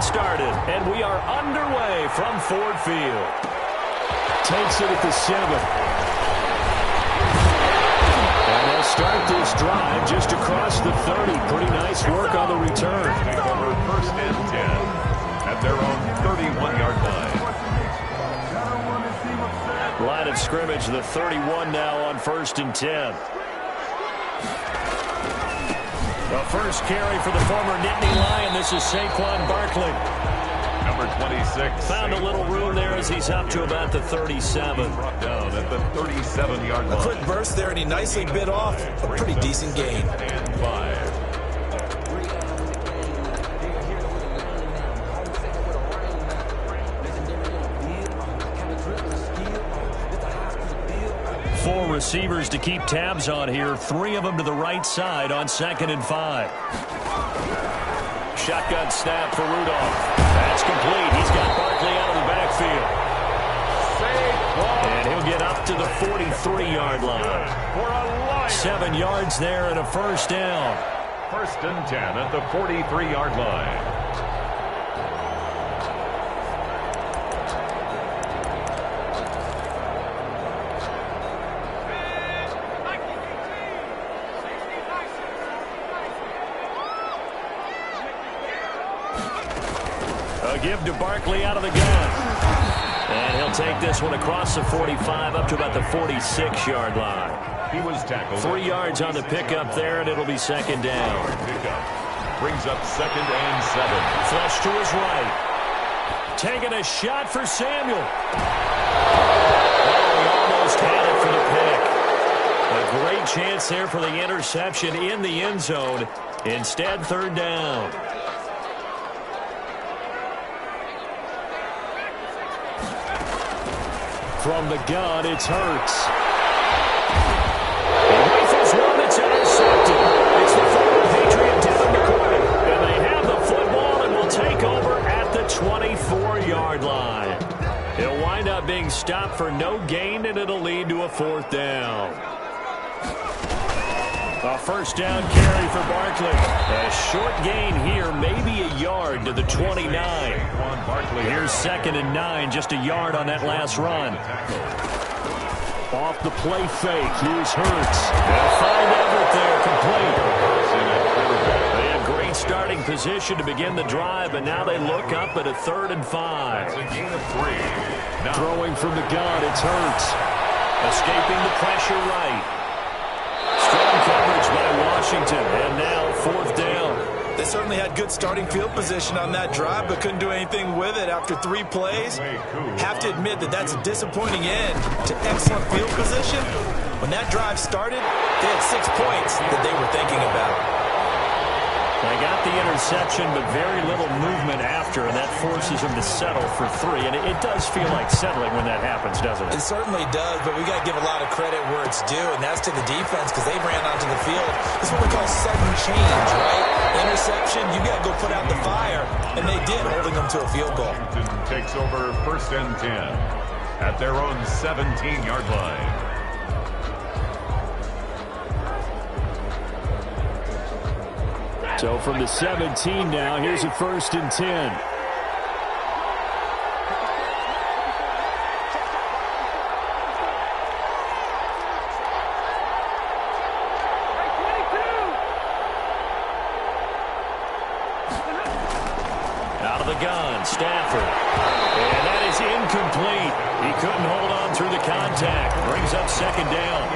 countdown started, and we are underway from Ford Field. Takes it at the 7. And they'll start this drive just across the 30. Pretty nice work on the return. Over first and 10 at their own 31-yard line. Line of scrimmage, the 31 now on first and 10. The first carry for the former Nittany Lion. This is Saquon Barkley. Number 26. Found a little room there as he's up to about the 37. Brought down at the 37-yard line. A quick burst there, and he nicely bit off a pretty decent gain. And 5. Four receivers to keep tabs on here. 3 of them to the right side on 2nd and 5. Shotgun snap for Rudolph. That's complete. He's got Barkley out of the backfield. And he'll get up to the 43-yard line. 7 yards there and a first down. First and 10 at the 43-yard line. Give to Barkley out of the gun. And he'll take this one across the 45 up to about the 46-yard line. He was tackled. 3 yards on the pickup there, and it'll be second down. Pickup brings up 2nd and 7. Flush to his right. Taking a shot for Samuel. Oh, he almost had it for the pick. A great chance there for the interception in the end zone. Instead, 3rd down. From the gun, it's Hurts. He rifles one that's intercepted. It's the former Patriot Devin McCourty. And they have the football and will take over at the 24-yard line. He'll wind up being stopped for no gain, and it'll lead to a 4th down. A first down carry for Barkley. A short gain here, maybe a yard to the 29. Here's 2nd and 9, just a yard on that last run. Off the play fake, here's Hurts. They'll find Everett there, complete. They had great starting position to begin the drive, but now they look up at a 3rd and 5. It's a gain of 3. Throwing from the gun, it's Hurts. Escaping the pressure right. Strong coverage by Washington, and now 4th down. They certainly had good starting field position on that drive, but couldn't do anything with it after 3 plays. Have to admit that that's a disappointing end to excellent field position. When that drive started, they had 6 points that they were thinking about. They got the interception, but very little movement after, and that forces them to settle for 3. And it does feel like settling when that happens, doesn't it? It certainly does, but we got to give a lot of credit where it's due, and that's to the defense because they ran onto the field. This is what we call sudden change, right? Interception, you got to go put out the fire, and they did, holding them to a field goal. Washington takes over first and 10 at their own 17-yard line. So from the 17 now, here's a 1st and 10. Out of the gun, Stafford. And that is incomplete. He couldn't hold on through the contact. Brings up 2nd down.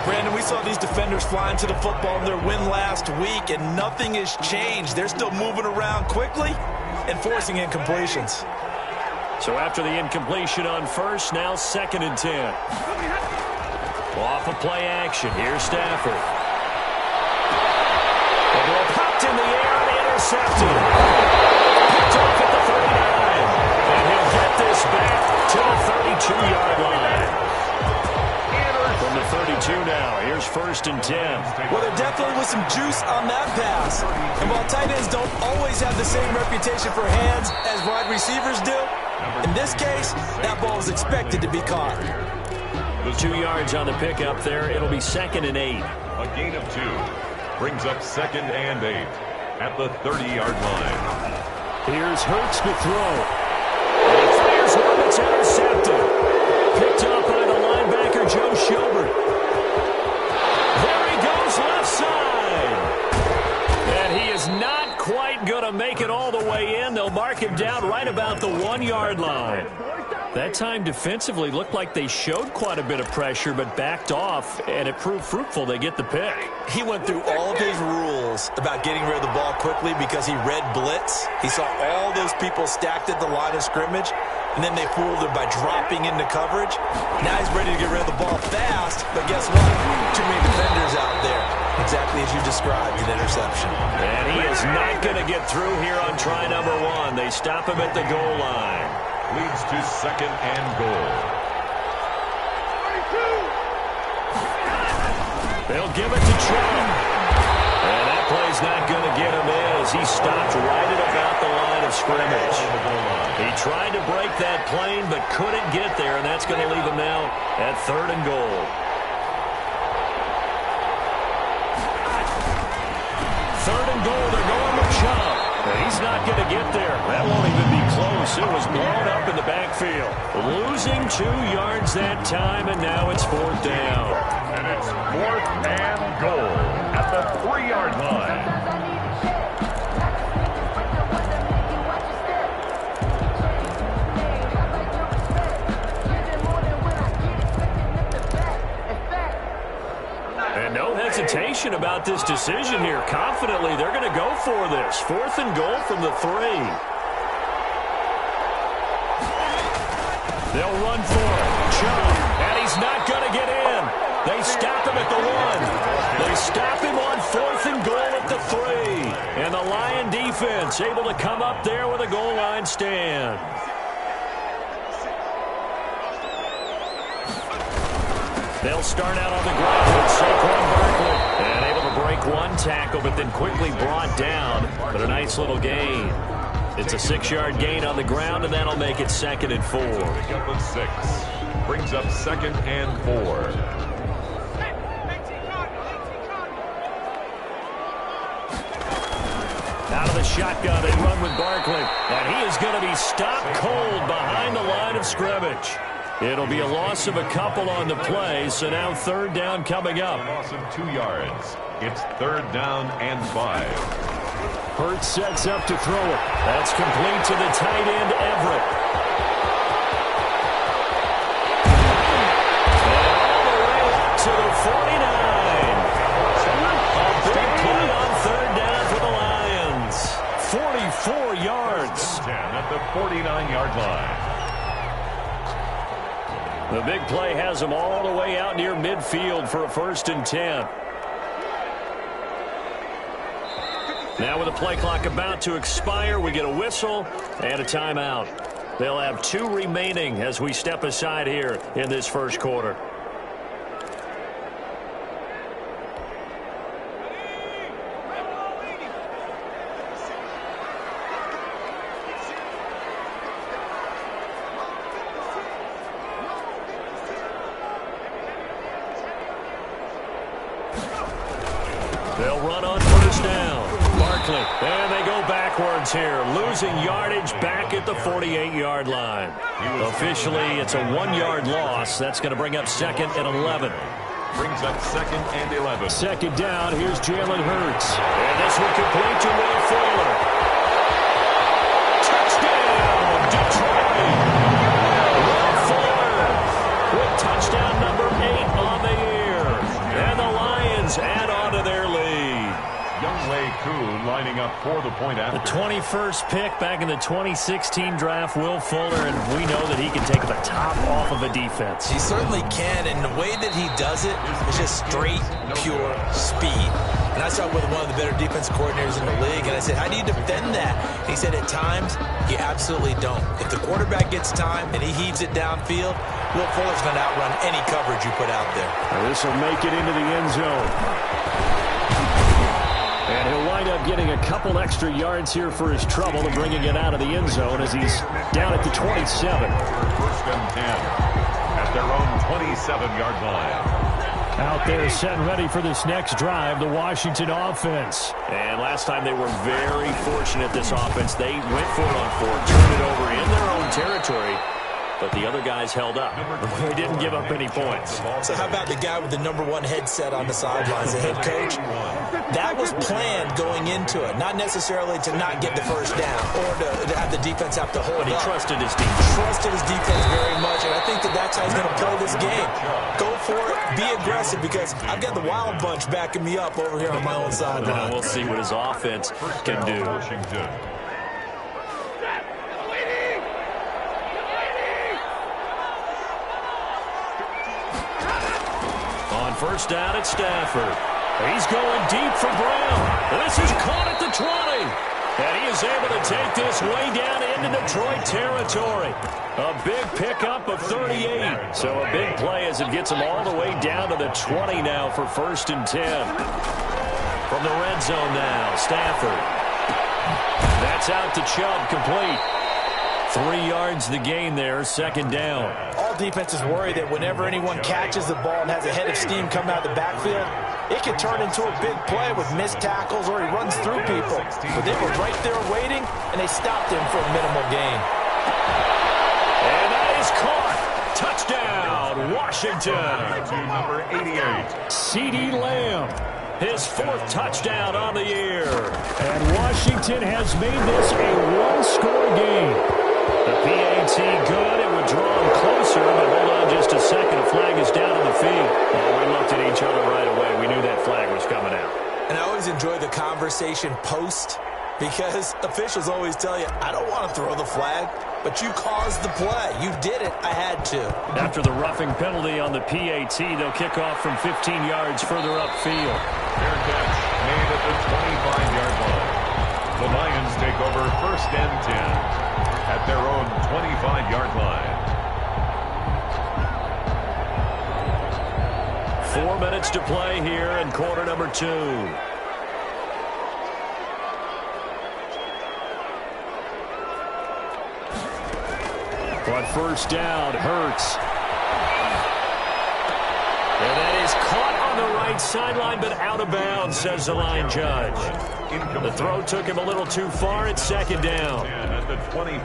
Brandon, we saw these defenders flying to the football in their win last week, and nothing has changed. They're still moving around quickly and forcing incompletions. So after the incompletion on first, now 2nd and 10. Off of play action, here's Stafford. The ball popped in the air and intercepted. Picked off at the 39. And he'll get this back to the 32-yard line. From the 32 now, here's 1st and 10. Well, there definitely was some juice on that pass. And while tight ends don't always have the same reputation for hands as wide receivers do, in this case, that ball was expected to be caught. 2 yards on the pickup there. It'll be 2nd and 8. A gain of 2 brings up 2nd and 8 at the 30-yard line. Here's Hurts to throw. And he fires one that's intercepted. Picked up by the linebacker, Joe Schobert. There he goes, left side. And he is not quite going to make it all the way in. They'll mark him down right about the 1-yard line. That time defensively looked like they showed quite a bit of pressure but backed off, and it proved fruitful. They get the pick. He went through all of his rules about getting rid of the ball quickly because he read blitz. He saw all those people stacked at the line of scrimmage, and then they fooled him by dropping into coverage. Now he's ready to get rid of the ball fast, but guess what? Too many defenders out there. Exactly as you described, an interception. And he is not going to get through here on try number 1. They stop him at the goal line. Leads to 2nd and goal. They'll give it to Trump. And that play's not going to get him in as he stopped right at about the line of scrimmage. He tried to break that plane but couldn't get there, and that's going to leave him now at 3rd and goal. 3rd and goal, they're going with Chubb. And he's not going to get there. That won't even be close. It was blown up in the backfield. Losing 2 yards that time, and now it's 4th down. And it's 4th and goal at the 3-yard line. And no hesitation about this decision here. Confidently, they're going to go for this. 4th and goal from the 3. They'll run for it. Chubb, and he's not going to get in. They stop him at the 1. They stop him on 4th and goal at the 3. And the Lion defense able to come up there with a goal line stand. They'll start out on the ground with Saquon Barkley. And able to break 1 tackle, but then quickly brought down. But a nice little gain. It's a 6-yard gain on the ground, and that'll make it 2nd and 4. Pick up a 6. Brings up 2nd and 4. Out of the shotgun, they run with Barkley. And he is going to be stopped cold behind the line of scrimmage. It'll be a loss of a couple on the play, so now 3rd down coming up. A loss of 2 yards. It's 3rd down and 5. Hurts sets up to throw it. That's complete to the tight end, Everett. And all the way up to the 49. A big play on 3rd down for the Lions. 44 yards. 10 at the 49-yard line. The big play has them all the way out near midfield for a 1st and 10. Now with the play clock about to expire, we get a whistle and a timeout. They'll have 2 remaining as we step aside here in this 1st quarter. They'll run on 1st down. Barkley, and they go backwards here, losing yardage back at the 48-yard line. Officially, it's a 1-yard loss. That's going to bring up 2nd and 11. Brings up 2nd and 11. 2nd down, here's Jalen Hurts. And this will complete to Will Fuller. Touchdown, Detroit! Will Fuller with touchdown number 8 on the year. And the Lions add on to their lead. Younghoe Koo lining up for the point after. The 21st pick back in the 2016 draft, Will Fuller, and we know that he can take the top off of a defense. He certainly can, and the way that he does it is just straight, pure speed. And I talked with one of the better defense coordinators in the league, and I said, how do you defend that? And he said, at times, you absolutely don't. If the quarterback gets time and he heaves it downfield, Will Fuller's going to outrun any coverage you put out there. This will make it into the end zone. And he'll wind up getting a couple extra yards here for his trouble and bringing it out of the end zone as he's down at the 27. 1st and 10 at their own 27-yard line. Out there set and ready for this next drive, the Washington offense. And last time they were very fortunate, this offense. They went for it on fourth, turned it over in their own territory, but the other guys held up. They didn't give up any points. So how about the guy with the #1 headset on the sidelines, the head coach? That was planned going into it, not necessarily to not get the first down or to have the defense have to hold But he up. trusted his defense. Trusted his defense very much, and I think that's how he's going to play this game. Go for it, be aggressive, because I've got the wild bunch backing me up over here on my own sideline. We'll see what his offense can do. On first down, it's Stafford. He's going deep for Brown. This is caught at the 20. And he is able to take this way down into Detroit territory. A big pickup of 38. So a big play as it gets him all the way down to the 20 now for 1st and 10. From the red zone now, Stafford. That's out to Chubb, complete. 3 yards the gain there, 2nd down. All defenses worry that whenever anyone catches the ball and has a head of steam come out of the backfield, it can turn into a big play with missed tackles or he runs through people. But they were right there waiting, and they stopped him for a minimal gain. And that is caught. Touchdown, Washington. To number 88. CeeDee Lamb, his 4th touchdown on the year. And Washington has made this a one-score game. The PAT good. It would draw him closer, but hold on just a second. A flag is down on the field. Well, we looked at each other right away. We knew that flag was coming out. And I always enjoy the conversation post, because officials always tell you, I don't want to throw the flag, but you caused the play. You did it. I had to. After the roughing penalty on the PAT, they'll kick off from 15 yards further upfield. Fair catch made at the 25-yard line. The Lions take over 1st and 10 at their own 25-yard line. 4 minutes to play here in quarter number 2. On first down, Hurts. And that is caught on the right sideline, but out of bounds, says the line judge. The throw took him a little too far. It's 2nd down.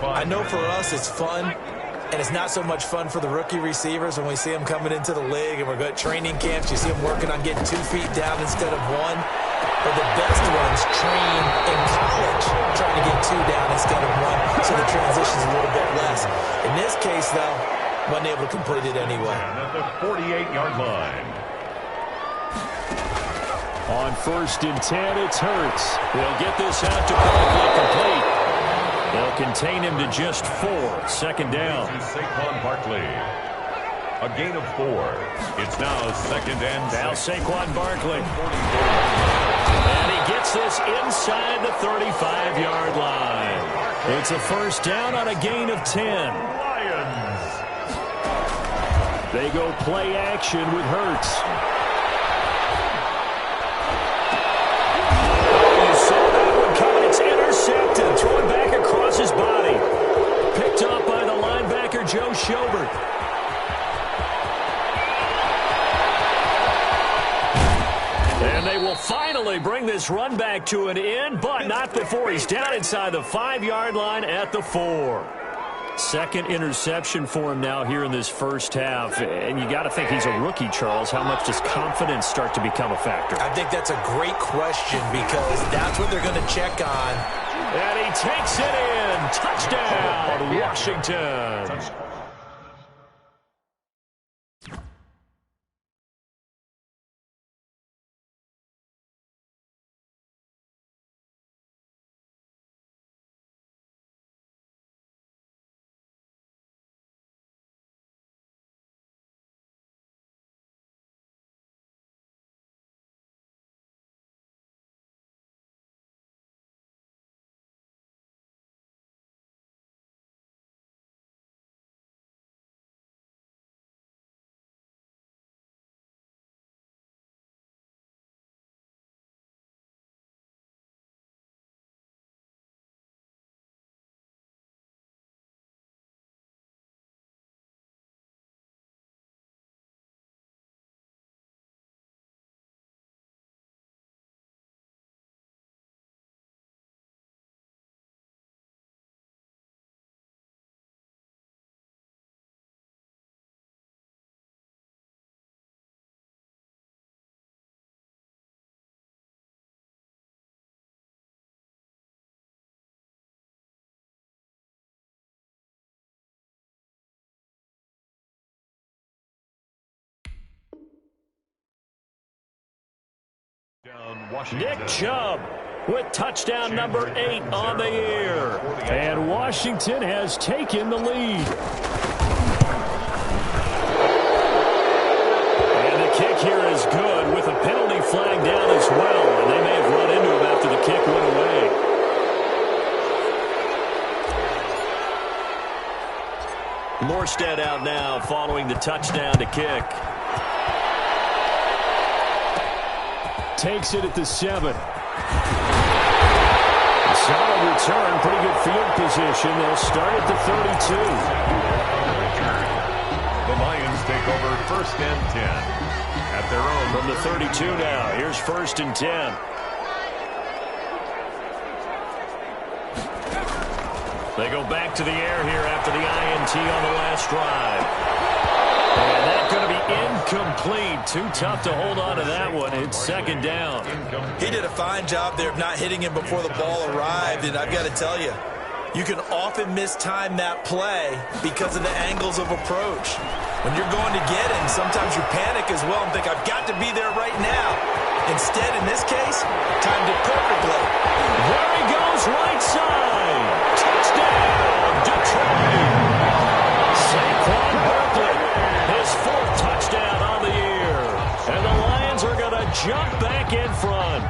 I know for us it's fun, and it's not so much fun for the rookie receivers when we see them coming into the league and we're going to training camps. You see them working on getting 2 feet down instead of 1. But the best ones train in college trying to get 2 down instead of 1, so the transition's a little bit less. In this case, though, wasn't able to complete it anyway. At the 48-yard line. On 1st and 10, it's Hurts. They'll get this out to Barkley, complete. They'll contain him to just 4. 2nd down. To Saquon Barkley. A gain of 4. It's now 2nd and 6. Now Saquon Barkley. And he gets this inside the 35-yard line. It's a 1st down on a gain of 10. Lions. They go play action with Hurts. You saw that one coming. It's intercepted. Thrown back across his body. Picked up by the linebacker, Joe Schobert. And they will finally bring this run back to an end, but not before he's down inside the 5-yard line at the 4. 2nd interception for him now here in this first half. And you got to think he's a rookie, Charles. How much does confidence start to become a factor? I think that's a great question, because that's what they're going to check on. And he takes it in. Touchdown, Washington. Nick Chubb with touchdown number 8 on the year. And Washington has taken the lead. And the kick here is good with a penalty flag down as well. And they may have run into him after the kick went away. Morstead out now following the touchdown to kick. Takes it at the 7. Solid return, pretty good field position. They'll start at the 32. The Lions take over 1st and 10 at their own. From the 32 now, here's 1st and 10. They go back to the air here after the INT on the last drive. And that's going to be incomplete. Too tough to hold on to that one. It's 2nd down. He did a fine job there of not hitting him before the ball arrived, and I've got to tell you, you can often mistime that play because of the angles of approach. When you're going to get him, sometimes you panic as well and think, I've got to be there right now. Instead, in this case, timed it perfectly. There he goes, right side. Touchdown, Detroit. Saquon Barkley, his 4th touchdown on the year. And the Lions are going to jump back in front.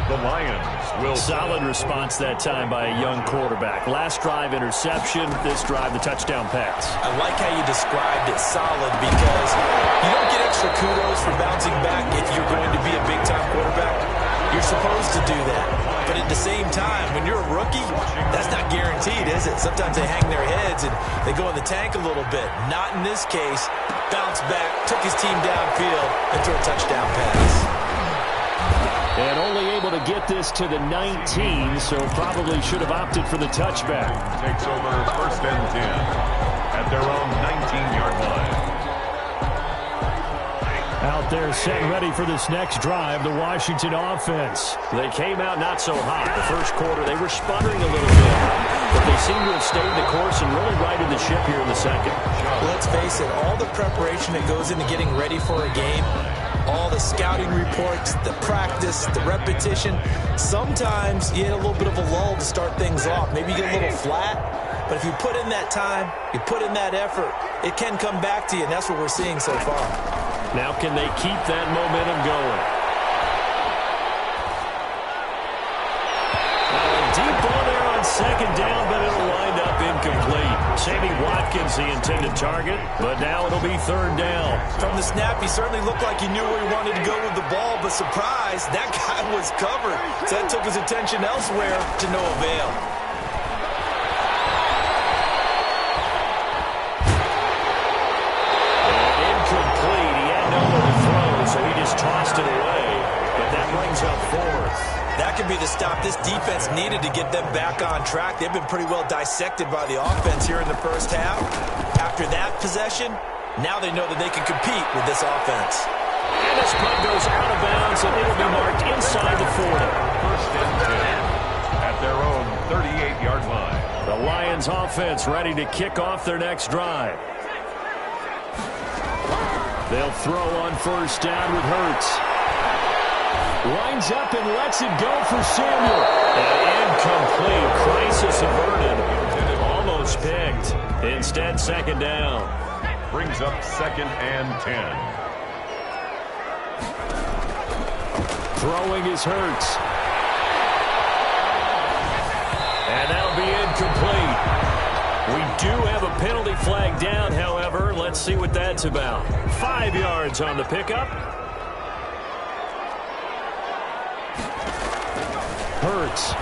The Lions will... Solid response that time by a young quarterback. Last drive, interception. This drive, the touchdown pass. I like how you described it, solid, because you don't get extra kudos for bouncing back if you're going to be a big-time quarterback. You're supposed to do that. But at the same time, when you're a rookie, that's not guaranteed, is it? Sometimes they hang their heads and they go in the tank a little bit. Not in this case. Bounced back, took his team downfield, and threw a touchdown pass. And only able to get this to the 19, so probably should have opted for the touchback. Takes over 1st and 10 at their own 19-yard line. Out there set and ready for this next drive, the Washington offense. They came out not so hot. The first quarter, they were sputtering a little bit. But they seem to have stayed the course and really righted the ship here in the second. Let's face it, all the preparation that goes into getting ready for a game, all the scouting reports, the practice, the repetition, sometimes you hit a little bit of a lull to start things off. Maybe you get a little flat, but if you put in that time, you put in that effort, it can come back to you, and that's what we're seeing so far. Now can they keep that momentum going? Deep ball there on 2nd down, but it'll wind up incomplete. Sammy Watkins, the intended target, but now it'll be 3rd down. From the snap, he certainly looked like he knew where he wanted to go with the ball, but surprise, that guy was covered. So that took his attention elsewhere to no avail. Incomplete. He had nowhere to throw, so he just tossed it away. But that brings up 4th. That could be the stop this defense needed to get them back on track. They've been pretty well dissected by the offense here in the first half. After that possession, now they know that they can compete with this offense. And this punt goes out of bounds, and it'll be marked inside the 40. 1st and 10 at their own 38-yard line. The Lions offense ready to kick off their next drive. They'll throw on 1st down with Hurts. Lines up and lets it go for Samuel. And incomplete. Crisis averted. Almost picked. Instead, 2nd down. Brings up 2nd and 10. Throwing is Hurts. And that'll be incomplete. We do have a penalty flag down, however. Let's see what that's about. 5 yards on the pickup. Hurts.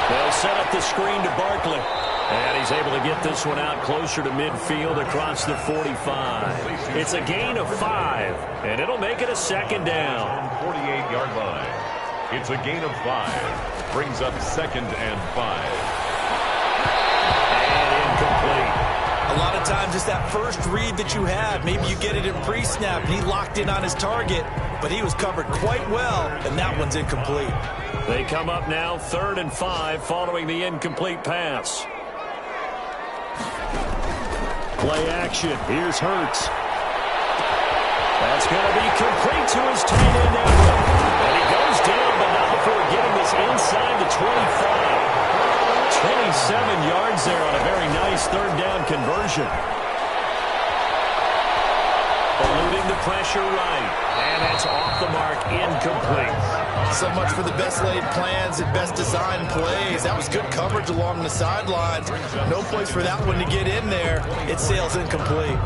They'll set up the screen to Barkley. And he's able to get this one out closer to midfield across the 45. It's a gain of 5, and it'll make it a 2nd down. 48-yard line. It's a gain of 5. Brings up 2nd and 5. And incomplete. A lot of times it's that first read that you have. Maybe you get it in pre-snap, and he locked in on his target, but he was covered quite well, and that one's incomplete. They come up now 3rd and 5 following the incomplete pass. Play action. Here's Hurts. That's going to be complete to his tight end, Everett. And he goes down, but not before getting this inside the 25. 27 yards there on a very nice third down conversion. Eluding the pressure right. And that's off the mark, incomplete. So much for the best laid plans and best designed plays. That was good coverage along the sidelines. No place for that one to get in there. It sails incomplete.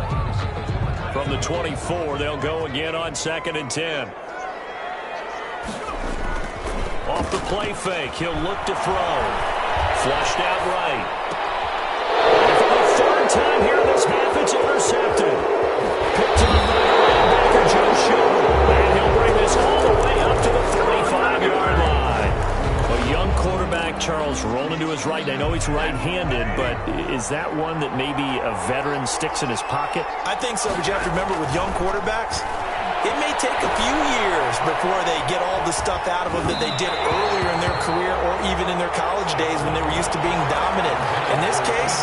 From the 24, they'll go again on 2nd and 10. Off the play fake, he'll look to throw. Flushed out right. And for the third time here in this half, it's intercepted. Picked up by the linebacker, Joe Schilling. And he'll bring this all the way up to the 35-yard line. A young quarterback, Charles, rolling to his right. I know he's right-handed, but is that one that maybe a veteran sticks in his pocket? I think so, but you have to remember with young quarterbacks, it may take a few years before they get all the stuff out of them that they did earlier in their career or even in their college days when they were used to being dominant. In this case,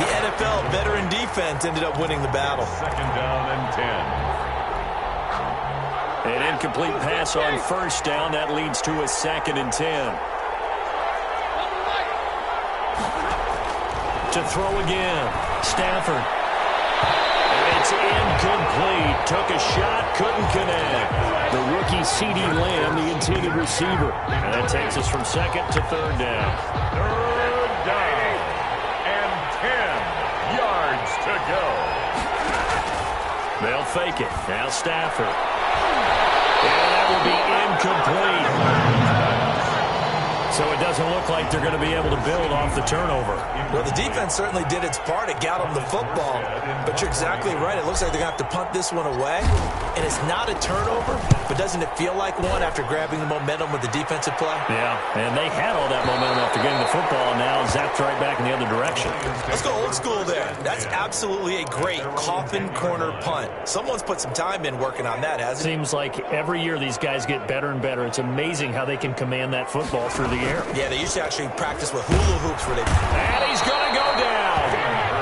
the NFL veteran defense ended up winning the battle. 2nd down and 10. An incomplete pass on 1st down. That leads to a 2nd and 10. To throw again. Stafford. It's incomplete. Took a shot, couldn't connect. The rookie C.D. Lamb, the intended receiver. And that takes us from 2nd to 3rd down. 3rd down and 10 yards to go. They'll fake it. Now Stafford. And that will be incomplete. So it doesn't look like they're going to be able to build off the turnover. Well, the defense certainly did its part. It got them the football. But you're exactly right. It looks like they're going to have to punt this one away. And it's not a turnover, but doesn't it feel like one after grabbing the momentum with the defensive play? Yeah, and they had all that momentum after getting the football, and now zapped right back in the other direction. Let's go old school there. That's absolutely a great coffin corner punt. Someone's put some time in working on that, hasn't it? Seems like every year these guys get better and better. It's amazing how they can command that football through the air. Yeah, they used to actually practice with hula hoops where they... And he's going to go down.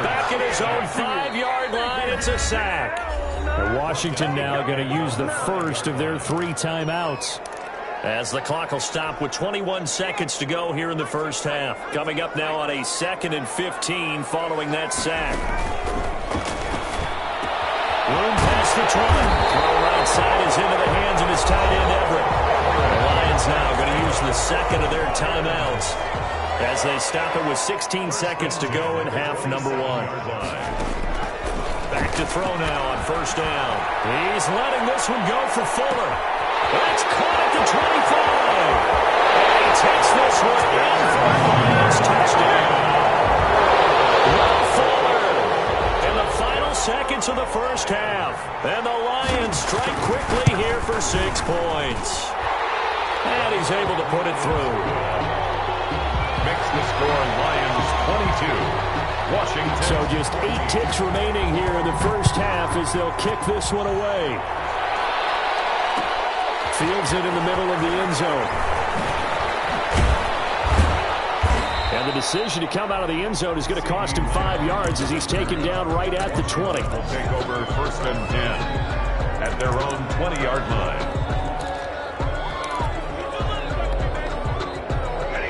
Back at his own 5-yard line, it's a sack. And Washington now going to use the first of their 3 timeouts. As the clock will stop with 21 seconds to go here in the first half. Coming up now on a 2nd and 15 following that sack. Room past the 20. Throw right side is into the hands of his tight end, Everett. The Lions now going to use the 2nd of their timeouts as they stop it with 16 seconds to go in half number 1. Back to throw now on 1st down. He's letting this one go for Fuller. That's caught at the 25. And he takes this one in for a Lions touchdown. Will Fuller in the final seconds of the first half. And the Lions strike quickly here for 6 points. And he's able to put it through. Makes the score Lions 22. Washington. So just 8 ticks remaining here in the first half as they'll kick this one away. Fields it in the middle of the end zone. And the decision to come out of the end zone is going to cost him 5 yards as he's taken down right at the 20. Will take over 1st and 10 at their own 20-yard line.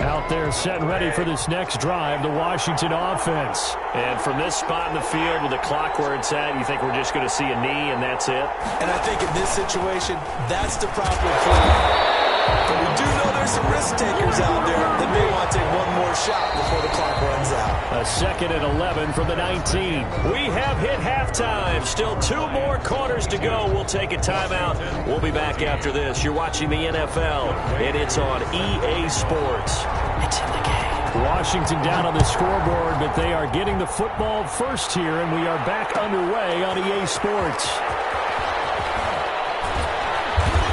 Out there set and ready for this next drive, the Washington offense. And from this spot in the field with the clock where it's at, you think we're just going to see a knee and that's it? And I think in this situation, that's the proper play. But we do know there's some risk takers out there that may want to take one more shot before the clock runs out. A 2nd and 11 from the 19. We have hit halftime. Still 2 more quarters to go. We'll take a timeout. We'll be back after this. You're watching the NFL, and it's on EA Sports. It's in the game. Washington down on the scoreboard, but they are getting the football first here, and we are back underway on EA Sports.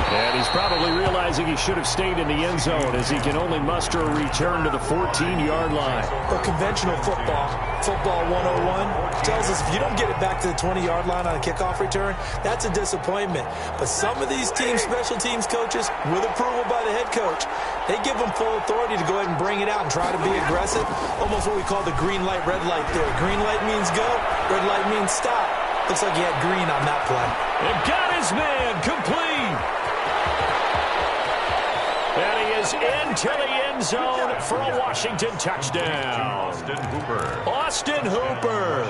And he's probably realizing he should have stayed in the end zone as he can only muster a return to the 14-yard line. But conventional football 101, tells us if you don't get it back to the 20-yard line on a kickoff return, that's a disappointment. But some of these teams, special teams coaches, with approval by the head coach, they give them full authority to go ahead and bring it out and try to be aggressive. Almost what we call the green light, red light theory. Green light means go, red light means stop. Looks like he had green on that play. And got his man complete. And he is into the end zone for a Washington touchdown. Austin Hooper,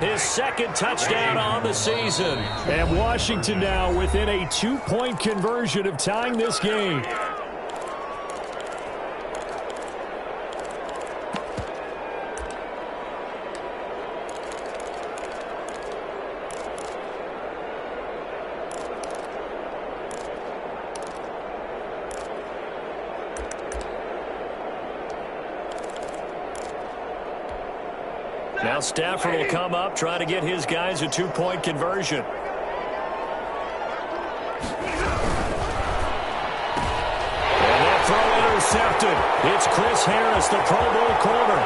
his second touchdown on the season. And Washington now within a 2-point conversion of tying this game. Now Stafford will come up, trying to get his guys a 2-point conversion. And that throw intercepted. It's Chris Harris, the Pro Bowl corner.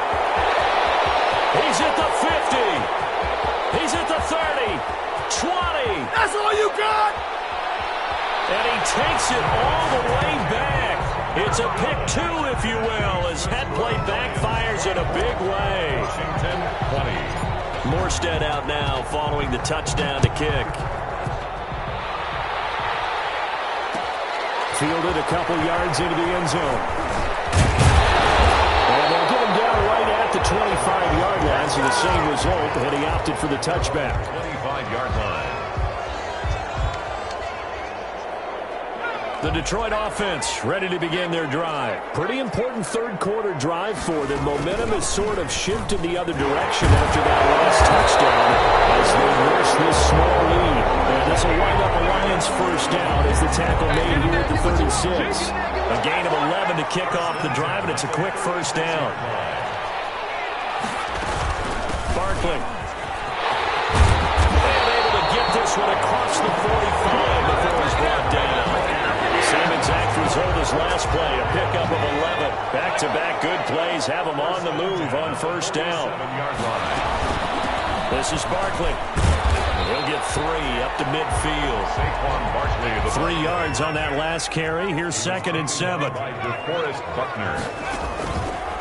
He's at the 50. He's at the 30. 20. That's all you got? And he takes it all the way back. It's a pick 2, if you will, as head play backfires in a big way. Washington 20. Morstead out now following the touchdown to kick. Fielded a couple yards into the end zone. And they'll get him down right at the 25-yard line, so the same result, and he opted for the touchback. 25-yard line. The Detroit offense ready to begin their drive. Pretty important third-quarter drive for them. Momentum has sort of shifted the other direction after that last touchdown as they nurse this small lead. And this will wind up a Lions first down as the tackle made here at the 36. A gain of 11 to kick off the drive, and it's a quick first down. Barkley. And able to get this one across the 45 before he's brought down. Same exact result as last play, a pickup of 11. Back-to-back good plays have him on the move on first down. This is Barkley. He'll get 3 up to midfield. Saquon Barkley, 3 yards on that last carry. Here's 2nd and 7. DeForest Buckner.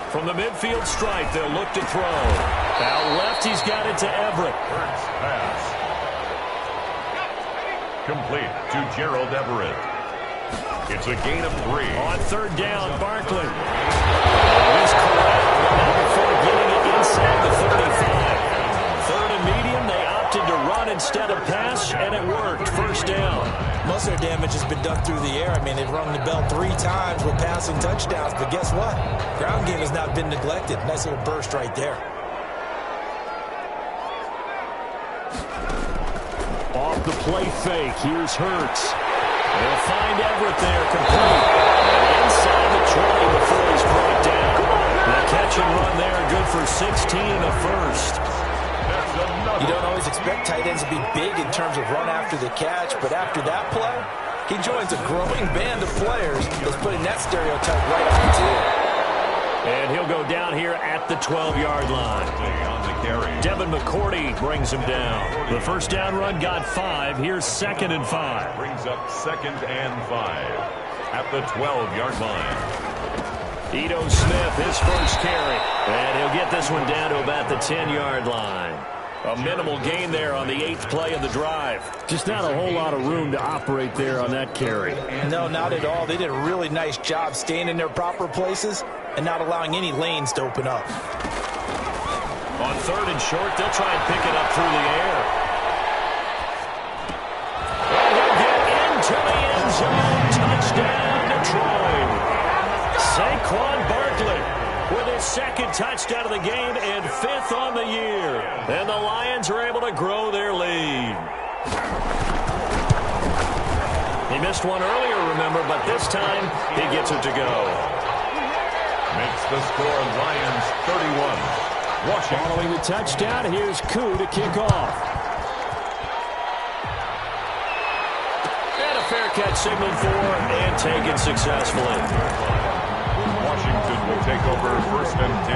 From the midfield stripe, they'll look to throw. Out left, he's got it to Everett. First pass. Complete to Gerald Everett. It's a gain of 3. On third down, Barkley. He's correct, but now before getting it inside the 35. Third and medium, they opted to run instead of pass, and it worked. First down. Most of their damage has been done through the air. I mean, they've rung the bell 3 times with passing touchdowns, but guess what? Ground game has not been neglected. Nice little burst right there. Off the play fake, here's Hurts. They'll find Everett there, complete. And inside the 20 before he's brought down. The catch and run there, good for 16 and a first. You don't always expect tight ends to be big in terms of run after the catch, but after that play, he joins a growing band of players that's putting that stereotype right on the team. And he'll go down here at the 12-yard line. On the carry. Devin McCourty brings him down. The first down run got 5. Here's 2nd and 5. Brings up 2nd and 5 at the 12-yard line. Ito Smith, his first carry. And he'll get this one down to about the 10-yard line. A minimal gain there on the 8th play of the drive. Just not a whole lot of room to operate there on that carry. No, not at all. They did a really nice job staying in their proper places and not allowing any lanes to open up. On third and short, they'll try and pick it up through the air. And he'll get into the end zone. Touchdown, Detroit. Saquon Barkley with his 2nd touchdown of the game and 5th on the year. And the Lions are able to grow their lead. He missed one earlier, remember, but this time he gets it to go. Makes the score Lions 31. Washington. Following the touchdown, here's Koo to kick off. And a fair catch signaled for and taken successfully. Washington will take over 1st and 10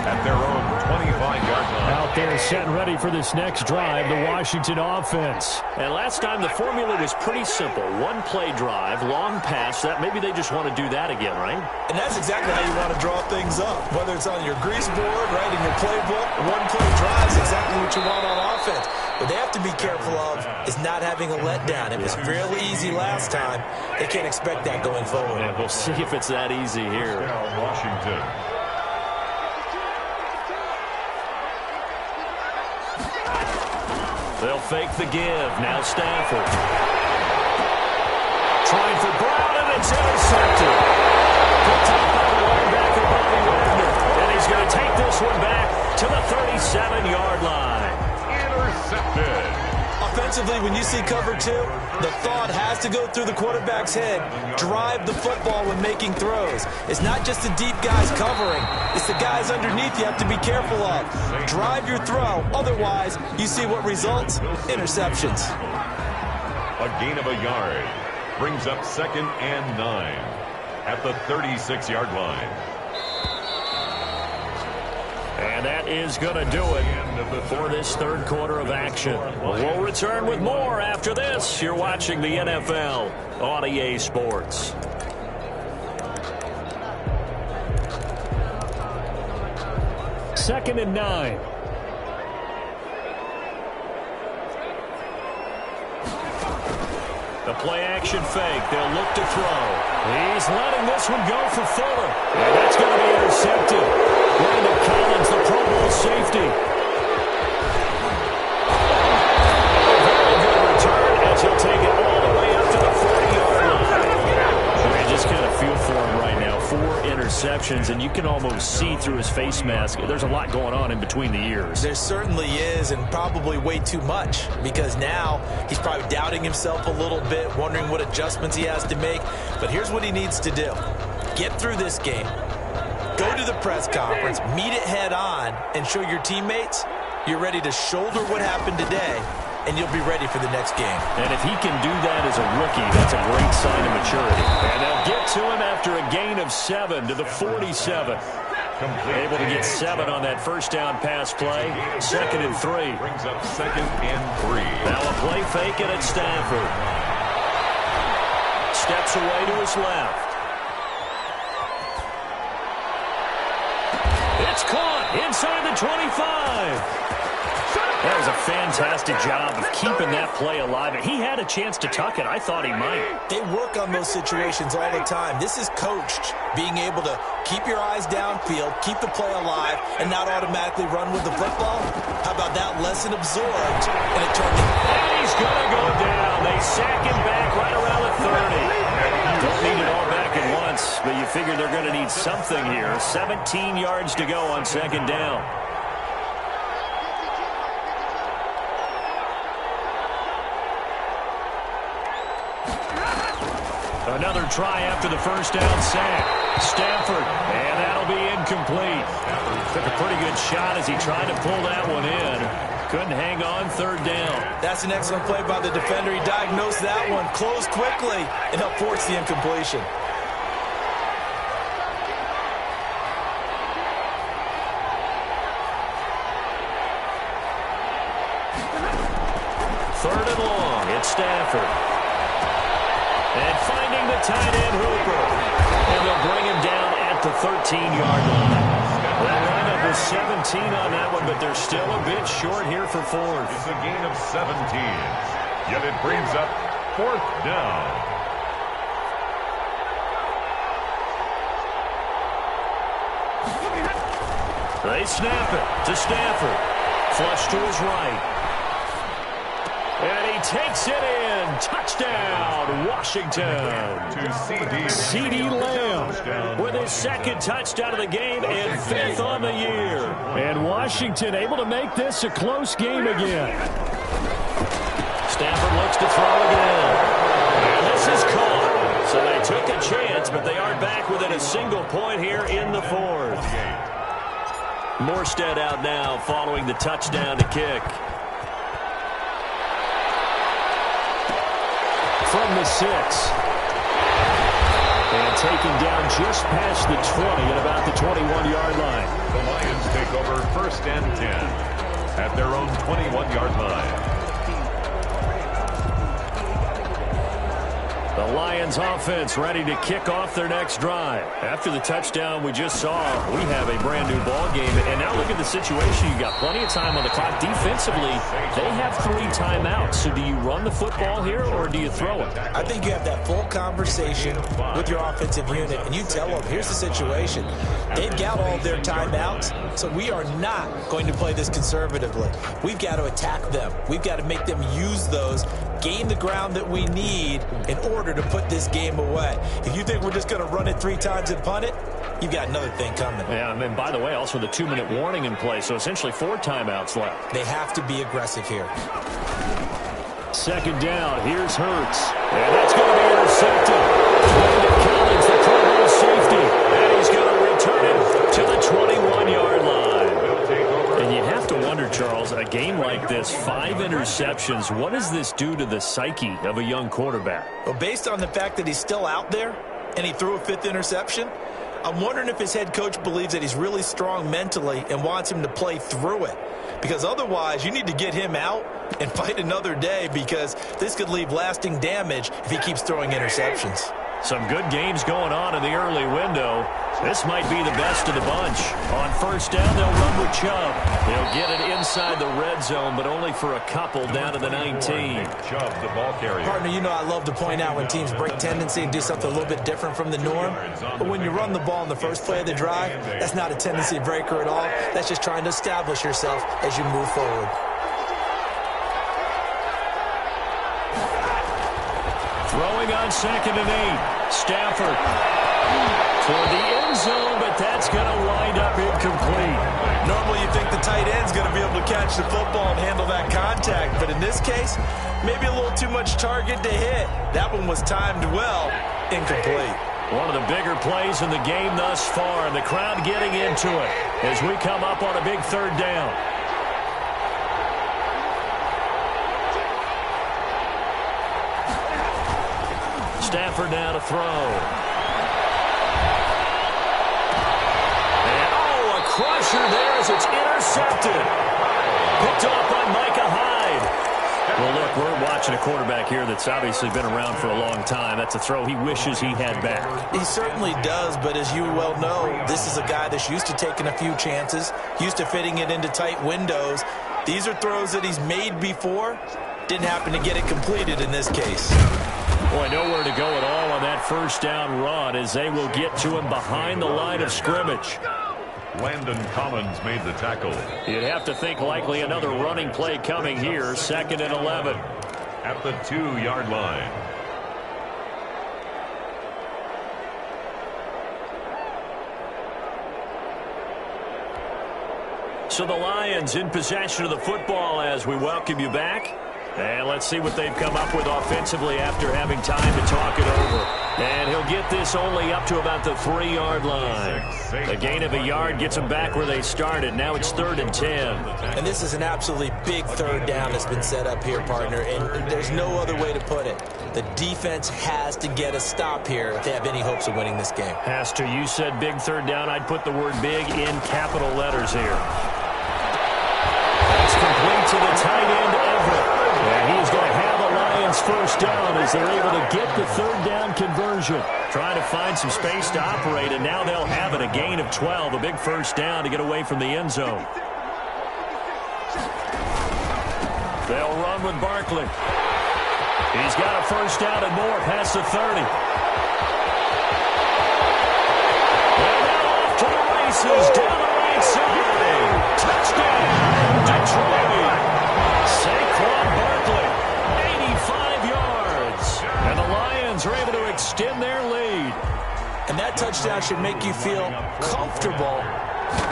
at their own 25-yard line. Out they're set and ready for this next drive, the Washington offense. And last time the formula was pretty simple. One play drive, long pass. That maybe they just want to do that again, right? And that's exactly how you want to draw things up. Whether it's on your grease board, right, in your playbook, one play drive is exactly what you want on offense. What they have to be careful of is not having a letdown. It was fairly easy last time. They can't expect that going forward. And we'll see if it's that easy here. Washington. They'll fake the give. Now Stafford. Trying for Brown, and it's intercepted. Picked up by the linebacker, Bobby Wagner. And he's going to take this one back to the 37-yard line. Intercepted. Offensively, when you see cover two, the thought has to go through the quarterback's head. Drive the football when making throws. It's not just the deep guys covering. It's the guys underneath you have to be careful of. Drive your throw. Otherwise, you see what results? Interceptions. A gain of a yard. Brings up 2nd and 9 at the 36-yard line. And that is going to do it for this third quarter of action. We'll return with more after this. You're watching the NFL on EA Sports. Second and 9. The play-action fake. They'll look to throw. He's letting this one go for Fuller. And that's going to be intercepted. Brandon Collins, the Pro Bowl safety. Very good return as he'll take it all the way up to the 40-yard line. I mean, just kind of feel for him right now. 4 interceptions, and you can almost see through his face mask. There's a lot going on in between the ears. There certainly is, and probably way too much, because now he's probably doubting himself a little bit, wondering what adjustments he has to make. But here's what he needs to do. Get through this game. Go to the press conference, meet it head on, and show your teammates you're ready to shoulder what happened today, and you'll be ready for the next game. And if he can do that as a rookie, that's a great sign of maturity. And they'll get to him after a gain of 7 to the 47. Able to get 7 on that first down pass play. 2nd and 3. Brings up 2nd and 3. Now a play fake, and it's Stafford. Steps away to his left. It's caught inside the 25. That was a fantastic job of keeping that play alive. He had a chance to tuck it. I thought he might. They work on those situations all the time. This is coached, being able to keep your eyes downfield, keep the play alive, and not automatically run with the football. How about that lesson absorbed, and it turned in. And he's going to go down. They sack him back right around the 30. Don't need it all back at once, but you figure they're going to need something here. 17 yards to go on 2nd down. Another try after the first down sack. Stafford, and that'll be incomplete. Took a pretty good shot as he tried to pull that one in. Couldn't hang on 3rd down. That's an excellent play by the defender. He diagnosed that one, closed quickly, and helped force the incompletion. Third and long, it's Stafford. And finding the tight end Hooper. And they'll bring him down at the 13-yard line. That lineup was 17 on that one, but they're still a bit short here for 4th. It's a gain of 17. Yet it brings up 4th down. They snap it to Stafford. Flush to his right. And he takes it in. Touchdown, Washington. To CD Lamb with his 2nd touchdown of the game and 5th on the year. And Washington able to make this a close game again. Stafford looks to throw again. And this is caught. So they took a chance, but they are back within a single point here in the 4th. Morstead out now following the touchdown to kick. From the 6. And taken down just past the 20 at about the 21-yard line. The Lions take over 1st and 10. at their own 21-yard line. The Lions offense ready to kick off their next drive. After the touchdown we just saw, we have a brand new ball game. And now look at the situation. You got plenty of time on the clock. Defensively, they have 3 timeouts. So do you run the football here or do you throw it? I think you have that full conversation with your offensive unit, and you tell them, here's the situation. They've got all of their timeouts, so we are not going to play this conservatively. We've got to attack them. We've got to make them use those, gain the ground that we need in order to put this game away. If you think we're just going to run it 3 times and punt it, you've got another thing coming. Yeah, and by the way, also the 2-minute warning in play, so essentially 4 timeouts left. They have to be aggressive here. Second down, here's Hurts. And that's going to be intercepted. Brandon Collins, the Pro Bowl safety. And he's going to return it to the 21-yard line. And you have to wonder, Charles, a game like this, 5 interceptions, what does this do to the psyche of a young quarterback? Well, based on the fact that he's still out there and he threw a 5th interception, I'm wondering if his head coach believes that he's really strong mentally and wants him to play through it. Because otherwise, you need to get him out and fight another day, because this could leave lasting damage if he keeps throwing interceptions. Some good games going on in the early window. This might be the best of the bunch. On first down, they'll run with Chubb. They'll get it inside the red zone, but only for a couple down to the 19. Chubb, the ball carrier. Partner, you know I love to point out when teams break tendency and do something a little bit different from the norm. But when you run the ball in the first play of the drive, that's not a tendency breaker at all. That's just trying to establish yourself as you move forward. Throwing on 2nd and 8. Stafford toward the end zone, but that's going to wind up incomplete. Normally you think the tight end's going to be able to catch the football and handle that contact, but in this case, maybe a little too much target to hit. That one was timed well, incomplete. One of the bigger plays in the game thus far, and the crowd getting into it as we come up on a big 3rd down. Stafford now to throw. And, a crusher there as it's intercepted. Picked off by Micah Hyde. Well, look, we're watching a quarterback here that's obviously been around for a long time. That's a throw he wishes he had back. He certainly does, but as you well know, this is a guy that's used to taking a few chances, used to fitting it into tight windows. These are throws that he's made before. Didn't happen to get it completed in this case. Boy, nowhere to go at all on that first down run as they will get to him behind the line of scrimmage. Landon Collins made the tackle. You'd have to think likely another running play coming here, 2nd and 11. At the 2-yard line. So the Lions in possession of the football as we welcome you back. And let's see what they've come up with offensively after having time to talk it over. And he'll get this only up to about the 3-yard line. A gain of a yard gets them back where they started. Now it's 3rd and 10. And this is an absolutely big 3rd down that's been set up here, partner. And there's no other way to put it. The defense has to get a stop here if they have any hopes of winning this game. Has to. You said big 3rd down. I'd put the word big in capital letters here. That's complete to the tight end, Everett. And he's going to have the Lions first down as they're able to get the 3rd down conversion. Trying to find some space to operate, and now they'll have it, a gain of 12, a big first down to get away from the end zone. They'll run with Barkley. He's got a first down and more past the 30. And now off to the races down the right side. Touchdown, Detroit. Saquon Barkley, 85 yards. And the Lions are able to extend their lead. And that touchdown should make you feel comfortable.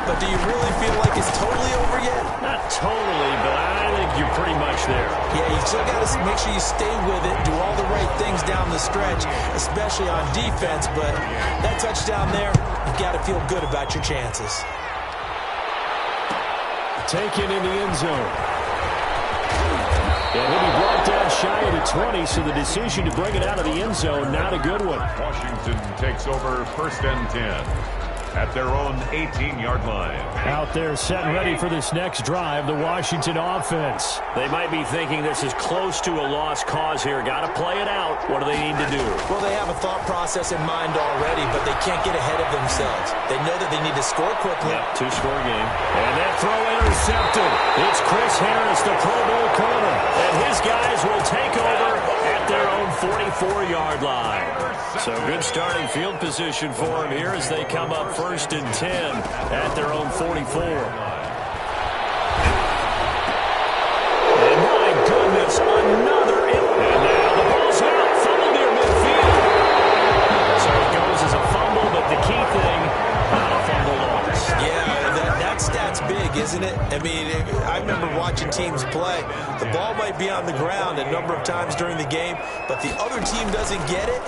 But do you really feel like it's totally over yet? Not totally, but I think you're pretty much there. Yeah, you still got to make sure you stay with it, do all the right things down the stretch, especially on defense. But that touchdown there, you've got to feel good about your chances. Taken in the end zone. And he'll be brought down shy of the 20, so the decision to bring it out of the end zone, not a good one. Washington takes over 1st and 10. at their own 18-yard line. Out there set and ready for this next drive, the Washington offense. They might be thinking this is close to a lost cause here. Got to play it out. What do they need to do? Well, they have a thought process in mind already, but they can't get ahead of themselves. They know that they need to score quickly. Yeah, two-score game. And that throw intercepted. It's Chris Harris, the Pro Bowl corner. And his guys will take over at their own 44-yard line. So good starting field position for them here as they come up 1st and 10 at their own 44. And my goodness, another and now the ball's out. Fumble near midfield. So it goes as a fumble, but the key thing, not a fumble loss. Yeah, that stat's big, isn't it? I mean, I remember watching teams play. The ball might be on the ground a number of times during the game, but the other team doesn't get it.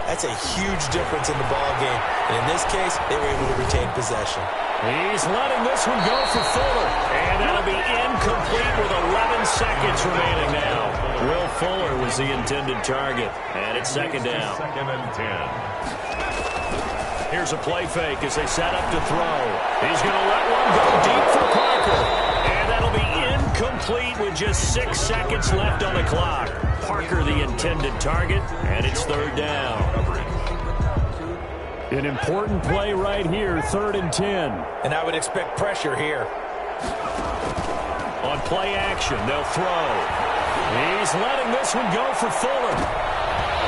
That's a huge difference in the ball game. And in this case, they were able to retain possession. He's letting this one go for Fuller. And that'll be incomplete with 11 seconds remaining now. Will Fuller was the intended target. And it's 2nd down. 2nd and 10. Here's a play fake as they set up to throw. He's going to let one go deep for Parker. And that'll be incomplete with just 6 seconds left on the clock. Parker the intended target, and it's 3rd down. An important play right here, 3rd and 10. And I would expect pressure here. On play action, they'll throw. He's letting this one go for Fuller.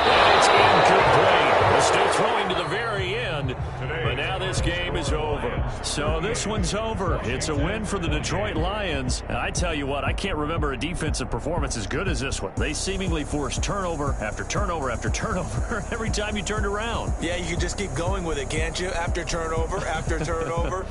And it's incomplete. They're still throwing to the very end, but now this game is over. So this one's over. It's a win for the Detroit Lions. And I tell you what, I can't remember a defensive performance as good as this one. They seemingly forced turnover after turnover after turnover every time you turned around. Yeah, you can just keep going with it, can't you? After turnover, after turnover.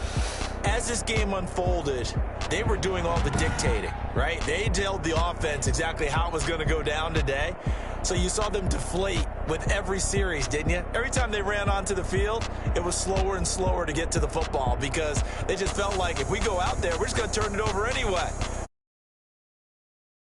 As this game unfolded, they were doing all the dictating, right? They told the offense exactly how it was going to go down today. So you saw them deflate with every series, didn't you? Every time they ran onto the field, it was slower and slower to get to the football because they just felt like if we go out there, we're just going to turn it over anyway.